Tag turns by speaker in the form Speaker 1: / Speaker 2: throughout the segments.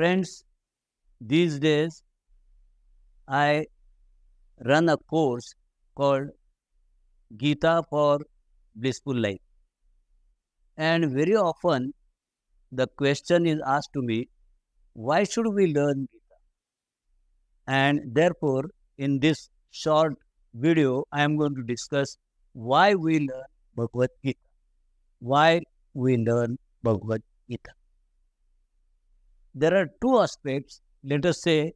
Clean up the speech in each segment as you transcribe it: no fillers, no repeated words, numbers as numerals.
Speaker 1: Friends, these days I run a course called Gita for Blissful Life. And very often the question is asked to me, why should we learn Gita? And therefore, in this short video, I am going to discuss why we learn Bhagavad Gita. Why we learn Bhagavad Gita. There are two aspects. Let us say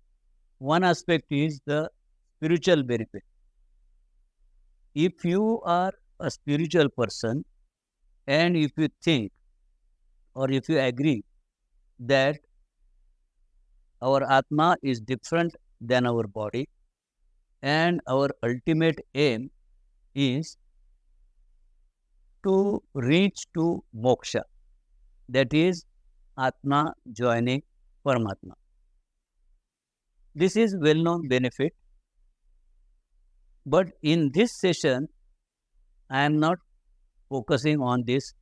Speaker 1: one aspect is the spiritual benefit. If you are a spiritual person and if you think or if you agree that our Atma is different than our body and our ultimate aim is to reach to moksha, that is Atma joining Paramatma. This is well-known benefit, but in this session, I am not focusing on this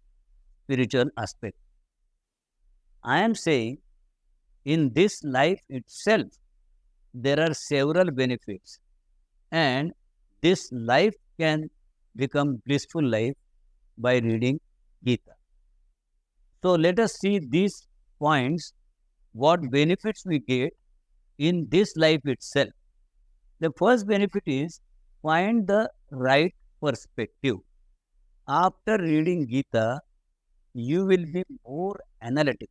Speaker 1: spiritual aspect. I am saying in this life itself, there are several benefits, and this life can become blissful life by reading Gita. So let us see these points, what benefits we get in this life itself. The first benefit is find the right perspective. After reading Gita, you will be more analytical.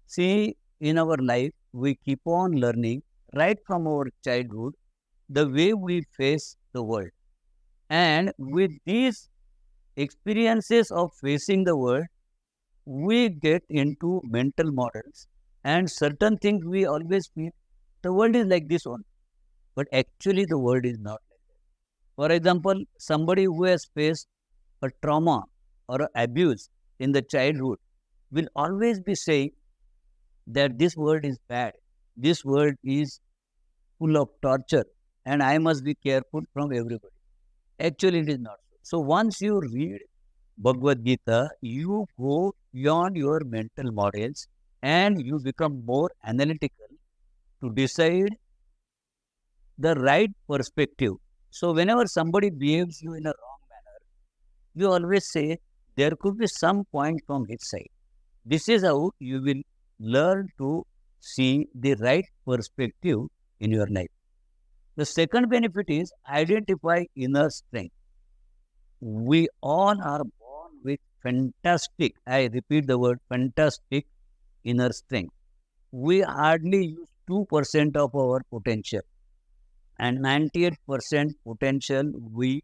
Speaker 1: See, in our life, we keep on learning right from our childhood the way we face the world. And with these experiences of facing the world, we get into mental models and certain things we always feel the world is like this only. But actually the world is not like that. For example, somebody who has faced a trauma or abuse in the childhood will always be saying that this world is bad, this world is full of torture and I must be careful from everybody. Actually it is not so. So once you read Bhagavad Gita, you go beyond your mental models and you become more analytical to decide the right perspective. So whenever somebody behaves you in a wrong manner, you always say there could be some point from his side. This is how you will learn to see the right perspective in your life. The second benefit is identify inner strength. We all are born with fantastic, I repeat the word fantastic, inner strength. We hardly use 2% of our potential, and 98% potential we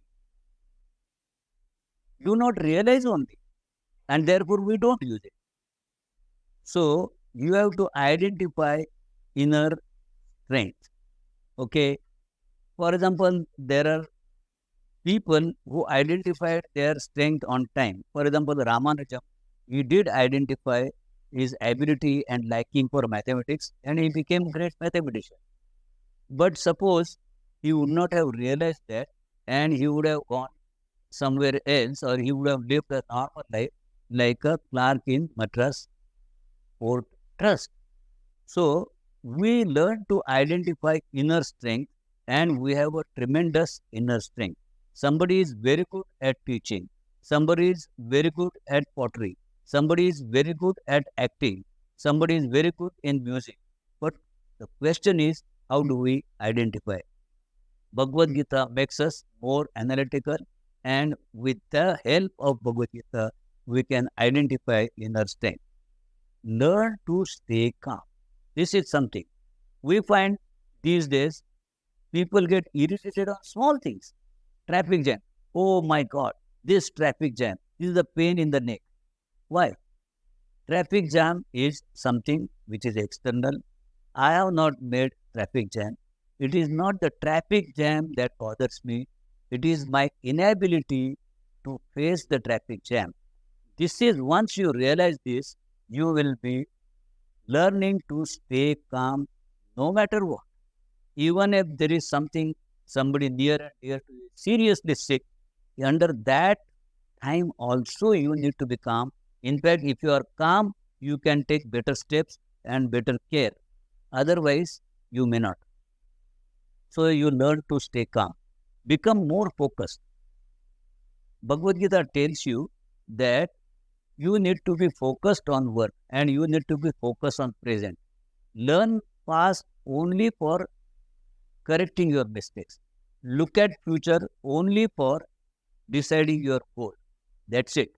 Speaker 1: do not realize only, and therefore we don't use it. So you have to identify inner strength. Okay. For example, there are people who identified their strength on time. For example, Ramanujam, he did identify his ability and liking for mathematics and he became a great mathematician. But suppose he would not have realized that and he would have gone somewhere else or he would have lived a normal life like a clerk in Madras Port Trust. So we learn to identify inner strength and we have a tremendous inner strength. Somebody is very good at teaching. Somebody is very good at pottery. Somebody is very good at acting. Somebody is very good in music. But the question is, how do we identify? Bhagavad Gita makes us more analytical, and with the help of Bhagavad Gita, we can identify inner strength. Learn to stay calm. This is something. We find these days people get irritated on small things. Traffic jam. Oh my God, this traffic jam. This is the pain in the neck. Why? Traffic jam is something which is external. I have not made traffic jam. It is not the traffic jam that bothers me. It is my inability to face the traffic jam. This is, once you realize this, you will be learning to stay calm no matter what. Even if there is somebody near and dear to you, seriously sick, under that time also you need to be calm. In fact, if you are calm, you can take better steps and better care. Otherwise, you may not. So you learn to stay calm. Become more focused. Bhagavad Gita tells you that you need to be focused on work and you need to be focused on present. Learn past only for correcting your mistakes. Look at future only for deciding your goal. That's it.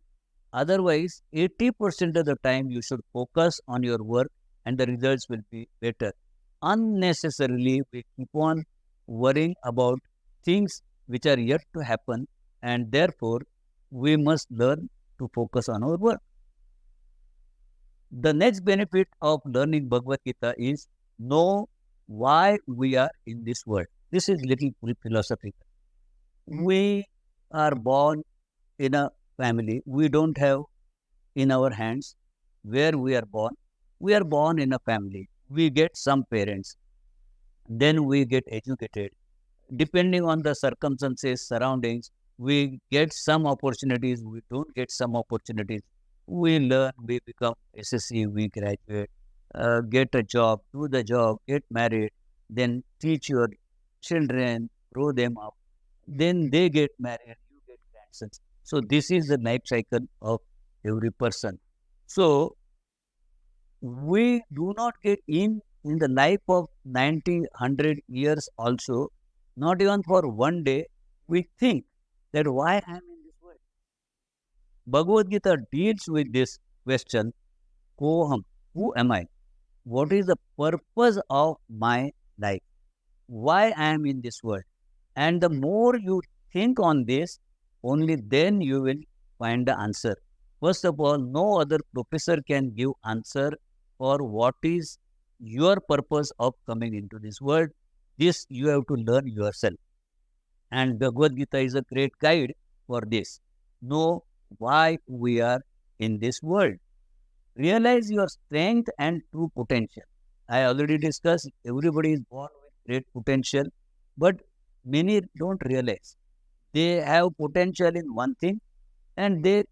Speaker 1: Otherwise, 80% of the time you should focus on your work and the results will be better. Unnecessarily, we keep on worrying about things which are yet to happen, and therefore we must learn to focus on our work. The next benefit of learning Bhagavad Gita is know why we are in this world. This is little philosophical. We are born in a family. We don't have in our hands where we are born. We are born in a family. We get some parents. Then we get educated. Depending on the circumstances, surroundings, we get some opportunities. We don't get some opportunities. We learn, we become SSC, we graduate, get a job, do the job, get married, then teach your children, grow them up. Then they get married, you get grandsons. So this is the life cycle of every person. So we do not get in the life of 90, 100 years also, not even for one day, we think that why I am in this world. Bhagavad Gita deals with this question, Koham, who am I? What is the purpose of my life? Why I am in this world? And the more you think on this, only then you will find the answer. First of all, no other professor can give answer for what is your purpose of coming into this world. This you have to learn yourself. And Bhagavad Gita is a great guide for this. Know why we are in this world. Realize your strength and true potential. I already discussed everybody is born with great potential, but many don't realize. They have potential in one thing and they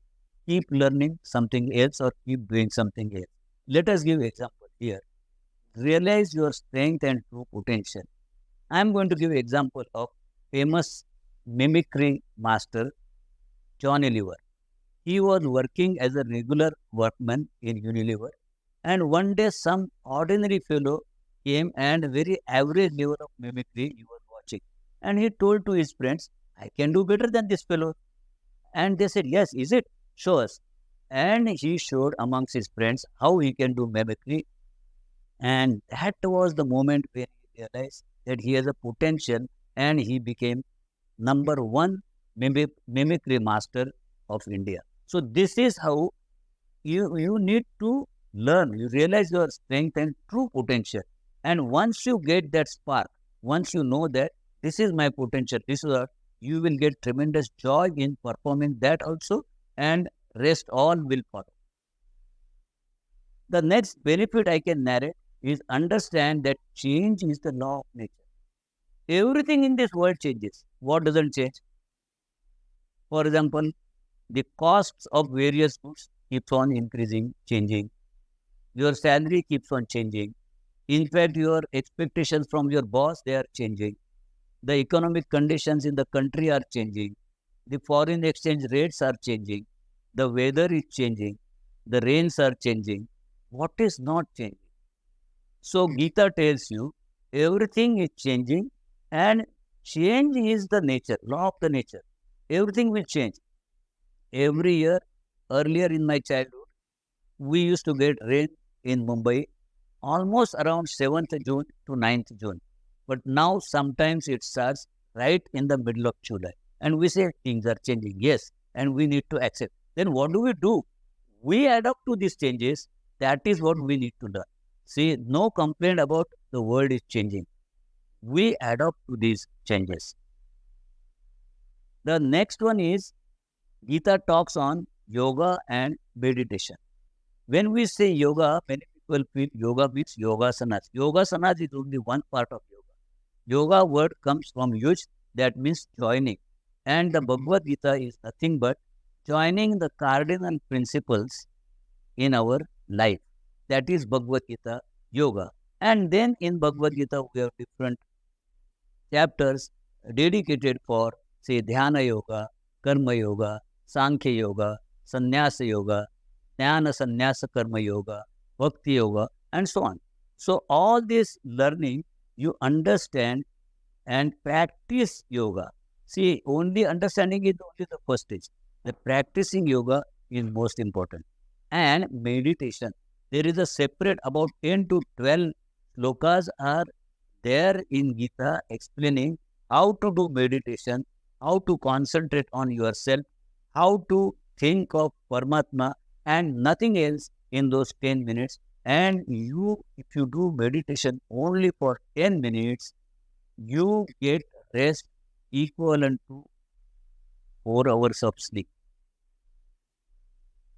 Speaker 1: keep learning something else or keep doing something else. Let us give example here. Realize your strength and true potential. I am going to give example of famous mimicry master John Oliver. He was working as a regular workman in Unilever, and one day some ordinary fellow came and very average level of mimicry he was watching. And he told to his friends, I can do better than this fellow. And they said, yes, is it? Show us. And he showed amongst his friends how he can do mimicry. And that was the moment when he realized that he has a potential and he became number one mimicry master of India. So this is how you need to learn. You realize your strength and true potential. And once you get that spark, once you know that this is my potential, this is what, you will get tremendous joy in performing that also, and rest all will follow. The next benefit I can narrate is understand that change is the law of nature. Everything in this world changes. What doesn't change? For example, the costs of various goods keeps on increasing, changing. Your salary keeps on changing. In fact, your expectations from your boss, they are changing. The economic conditions in the country are changing. The foreign exchange rates are changing. The weather is changing. The rains are changing. What is not changing? So Gita tells you everything is changing, and change is the nature, law of the nature. Everything will change. Every year, earlier in my childhood, we used to get rain in Mumbai almost around 7th June to 9th June. But now sometimes it starts right in the middle of July. And we say things are changing. Yes, and we need to accept. Then what do? We adapt to these changes. That is what we need to learn. See, no complaint about the world is changing. We adapt to these changes. The next one is Gita talks on yoga and meditation. When we say yoga, many people feel yoga means yogasanas. Yogasanas is only one part of yoga. Yoga word comes from yuj, that means joining. And the Bhagavad Gita is nothing but joining the cardinal principles in our life. That is Bhagavad Gita Yoga. And then in Bhagavad Gita, we have different chapters dedicated for, say, Dhyana Yoga, Karma Yoga, Sankhya Yoga, Sannyasa Yoga, Jnana Sannyasa Karma Yoga, Bhakti Yoga, and so on. So, all this learning, you understand and practice yoga. See, only understanding is only the first stage. The practicing yoga is most important. And meditation. There is a separate about 10 to 12 slokas are there in Gita explaining how to do meditation, how to concentrate on yourself, how to think of Paramatma and nothing else in those 10 minutes. And if you do meditation only for 10 minutes, you get rest equivalent to 4 hours of sleep.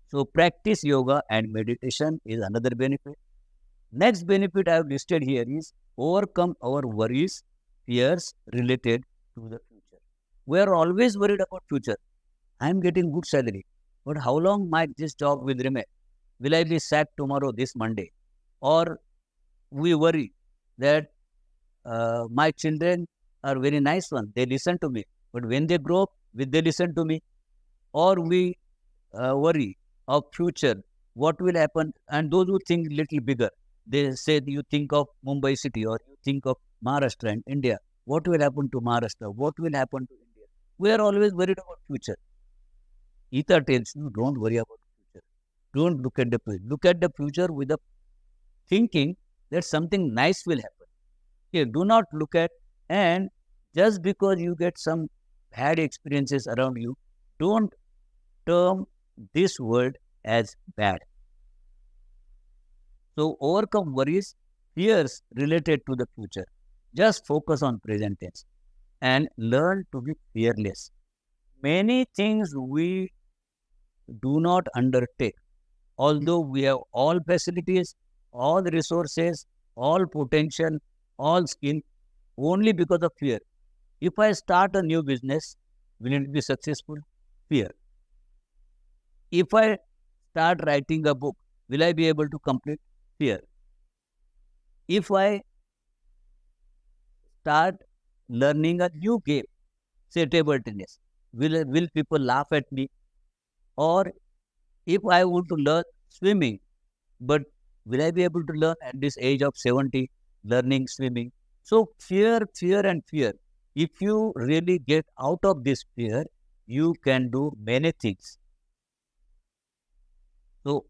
Speaker 1: So practice yoga and meditation is another benefit. Next benefit I have listed here is overcome our worries, fears related to the future. We are always worried about future. I am getting good salary, but how long might this job will remain? Will I be sacked tomorrow, this Monday? Or we worry that my children are very nice ones. They listen to me. But when they grow up, will they listen to me? Or we worry of future, what will happen? And those who think little bigger, they say you think of Mumbai city or you think of Maharashtra and India. What will happen to Maharashtra? What will happen to India? We are always worried about future. Gita tells you, don't worry about future. Don't look at the future. Look at the future with the thinking that something nice will happen. Okay, do not look at, and just because you get some bad experiences around you, don't term this world as bad. So overcome worries, fears related to the future. Just focus on present tense and learn to be fearless. Many things we do not undertake, although we have all facilities, all resources, all potential, all skill, only because of fear. If I start a new business, will it be successful? Fear. If I start writing a book, will I be able to complete? Fear. If I start learning a new game, say table tennis, will people laugh at me? Or if I want to learn swimming, but will I be able to learn at this age of 70, learning swimming? So fear, fear and fear. If you really get out of this fear, you can do many things. So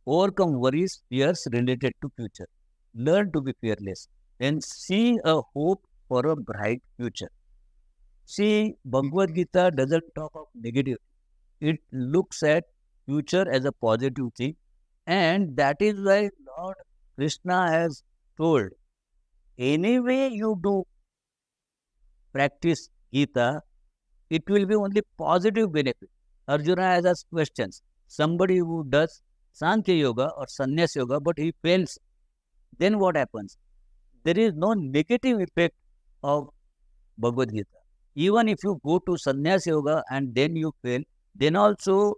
Speaker 1: overcome worries, fears related to future. Learn to be fearless and see a hope for a bright future. See, Bhagavad Gita doesn't talk of negative. It looks at future as a positive thing, and that is why Lord Krishna has told, anyway you do practice Gita, it will be only positive benefit. Arjuna has asked questions. Somebody who does Sankhya Yoga or Sannyas Yoga, but he fails, then what happens? There is no negative effect of Bhagavad Gita. Even if you go to Sannyas Yoga and then you fail, then also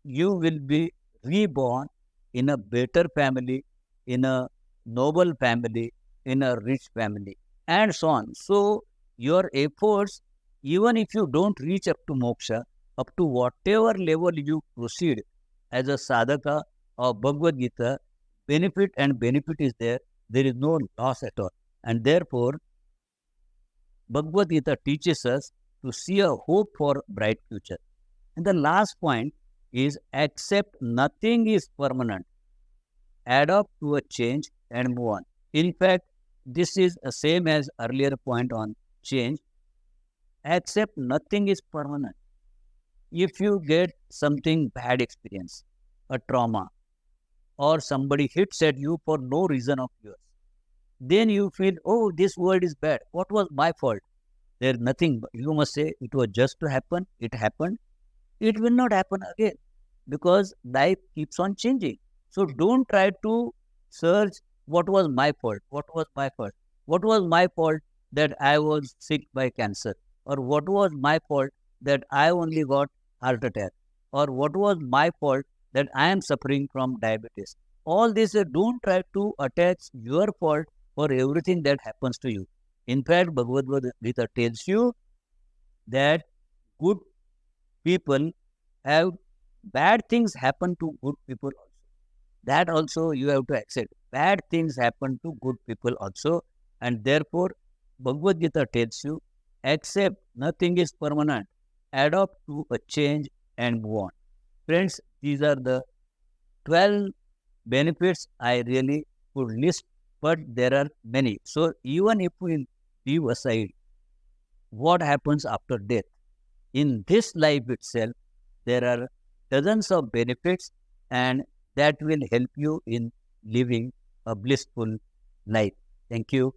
Speaker 1: you will be reborn in a better family, in a noble family, in a rich family, and so on. So your efforts, even if you don't reach up to moksha, up to whatever level you proceed as a sadhaka of Bhagavad Gita, benefit is there. There is no loss at all. And therefore, Bhagavad Gita teaches us to see a hope for bright future. And the last point is accept nothing is permanent. Adapt to a change and move on. In fact, this is the same as earlier point on change. Accept nothing is permanent. If you get something bad experience, a trauma, or somebody hits at you for no reason of yours, then you feel, oh, this world is bad. What was my fault? There is nothing. You must say, it was just to happen. It happened. It will not happen again because life keeps on changing. So don't try to search what was my fault. What was my fault? What was my fault that I was sick by cancer? Or what was my fault that I only got heart attack? Or what was my fault that I am suffering from diabetes? all this, don't try to attach your fault for everything that happens to you. In fact, Bhagavad Gita tells you that good people have bad things happen to good people also. That also you have to accept. Bad things happen to good people also. And therefore, Bhagavad Gita tells you, accept nothing is permanent. Adopt to a change and move on. Friends, these are the 12 benefits I really could list, but there are many. So even if we leave aside what happens after death, in this life itself, there are dozens of benefits, and that will help you in living a blissful life. Thank you.